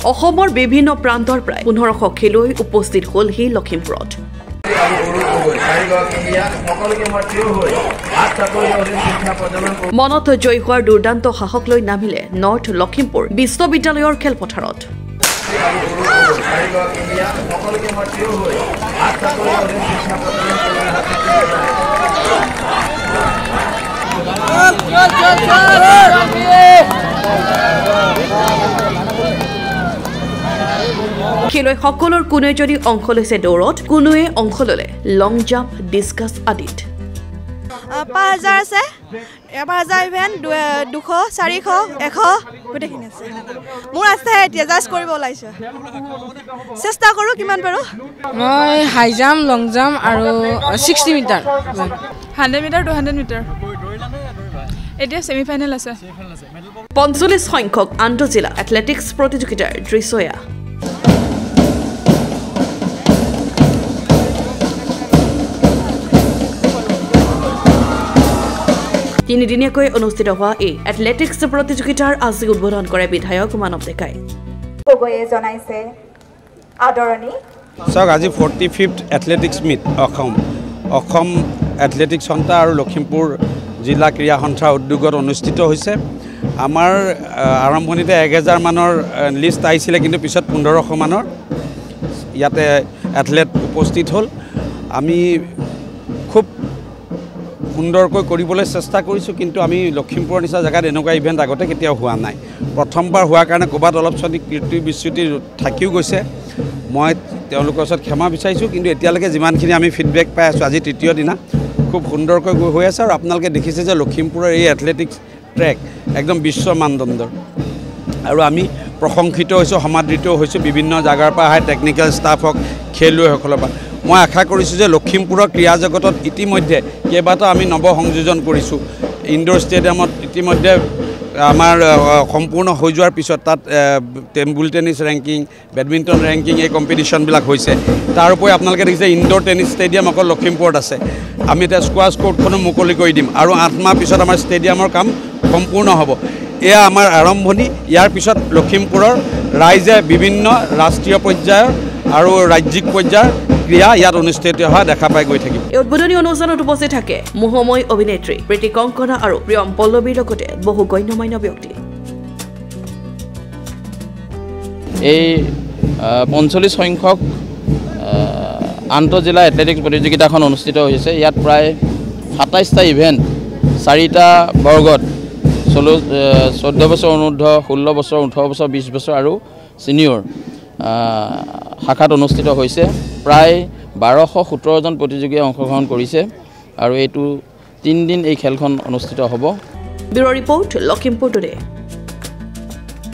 অসমৰ বিভিন্ন প্ৰান্তৰ প্ৰায় 1500 খেলুৱৈ উপস্থিত হ'লহি লখিমপুৰত। মনত জয়ী হোৱাৰ দুৰ্দান্ত সাহস লৈ নামিলে নৰ্থ লখিমপুৰ বিশ্ববিদ্যালয়ৰ খেলপথাৰত। খেলুৱৈসকলৰ কোনোৱে যদি অংশ লৈছে দৌৰত, কোনোৱে অংশ ল'লে লং জাম্প, ডিছকাছ আদিত। 5000 আছে, 5000 ইভেন্ট 200, 400, 100 গোটেইখিনি আছে। মোৰ আছে এতিয়া জাজ কৰিব ওলাইছো, চেষ্টা কৰোঁ কিমান পাৰোঁ। মই হাই জাম্প, লং জাম্প আৰু 60 মিটাৰ, 100 মিটাৰ, 200 মিটাৰ। এতিয়া ছেমিফাইনেল আছে। 45 সংখ্যক আন্তঃজিলা এথলেটিক্স প্ৰতিযোগিতাৰ দৃশ্যয়া। তিনিদিনীয়াকৈ অনুষ্ঠিত হোৱা এই এথলেটিক্স প্ৰতিযোগিতাৰ আজি উদ্বোধন কৰে বিধায়ক মানৱ ডেকাই। চাওক, আজি 45th athletics meat Assam athletics সন্থা আৰু লখিমপুৰ জিলা ক্ৰীড়া সন্থাৰ উদ্যোগত অনুষ্ঠিত হৈছে। আমাৰ আৰম্ভণিতে 1000 মানৰ লিষ্ট আহিছিলে, কিন্তু পিছত 1500 মানৰ ইয়াতে এথলেট উপস্থিত হ'ল। আমি খুব সুন্দৰকৈ কৰিবলৈ চেষ্টা কৰিছোঁ, কিন্তু আমি লখিমপুৰৰ নিচিনা জেগাত এনেকুৱা ইভেণ্ট আগতে কেতিয়াও হোৱা নাই। প্ৰথমবাৰ হোৱাৰ কাৰণে ক'ৰবাত অলপ চলপ কীৰ্তি বিচ্যুতি থাকিও গৈছে। মই তেওঁলোকৰ ওচৰত ক্ষমা বিচাৰিছোঁ, কিন্তু এতিয়ালৈকে যিমানখিনি আমি ফিডবেক পাই আছোঁ, আজি তৃতীয় দিনা খুব সুন্দৰকৈ হৈ আছে। আৰু আপোনালোকে দেখিছে যে লখিমপুৰৰ এই এথলেটিক্স ট্ৰেক একদম বিশ্ব মানদণ্ডৰ, আৰু আমি প্ৰশংসিত হৈছোঁ, সমাদৃতও হৈছোঁ বিভিন্ন জেগাৰ পৰা অহা টেকনিকেল ষ্টাফ হওক, খেলুৱৈসকলৰ পৰা। মই আশা কৰিছোঁ যে লখিমপুৰৰ ক্ৰীড়া জগতত ইতিমধ্যে কেইবাটাও আমি নৱসংযোজন কৰিছোঁ। ইনডোৰ ষ্টেডিয়ামত ইতিমধ্যে আমাৰ সম্পূৰ্ণ হৈ যোৱাৰ পিছত তাত table tennis ranking, badminton ranking এই কম্পিটিশ্যনবিলাক হৈছে। তাৰ উপৰি আপোনালোকে দেখিছে ইনডোৰ টেনিছ ষ্টেডিয়াম অকল লখিমপুৰত আছে। আমি এতিয়া স্কোৱাছ কোৰ্টখনো মুকলি কৰি দিম, আৰু 8 মাহ পিছত আমাৰ ষ্টেডিয়ামৰ কাম সম্পূৰ্ণ হ'ব। এয়া আমাৰ আৰম্ভণি। ইয়াৰ পিছত লখিমপুৰৰ ৰাইজে বিভিন্ন ৰাষ্ট্ৰীয় পৰ্যায়ৰ আৰু ৰাজ্যিক পৰ্যায়ৰ ক্ৰীড়া ইয়াত অনুষ্ঠিত হোৱা দেখা পাই গৈ থাকিব। এই উদ্বোধনী অনুষ্ঠানত উপস্থিত থাকে মোহময় অভিনেত্ৰী প্ৰীতি কংকনা আৰু প্ৰিয়ম পল্লৱীৰ লগতে বহু গণ্যমান্য ব্যক্তি। এই 45 সংখ্যক আন্তঃজিলা এথলেটিক্স প্ৰতিযোগিতাখন অনুষ্ঠিত হৈছে। ইয়াত প্ৰায় 27টা ইভেণ্ট 4টা বৰ্গত 14 বছৰ অনুৰ্ধ, 16 বছৰ, 18 বছৰ, 20 বছৰ আৰু ছিনিয়ৰ শাখাত অনুষ্ঠিত হৈছে। প্ৰায় 1217জন প্ৰতিযোগীয়ে অংশগ্ৰহণ কৰিছে, আৰু এইটো 3 দিন এই খেলখন অনুষ্ঠিত হ'ব। Bureau report, Lakhimpur today.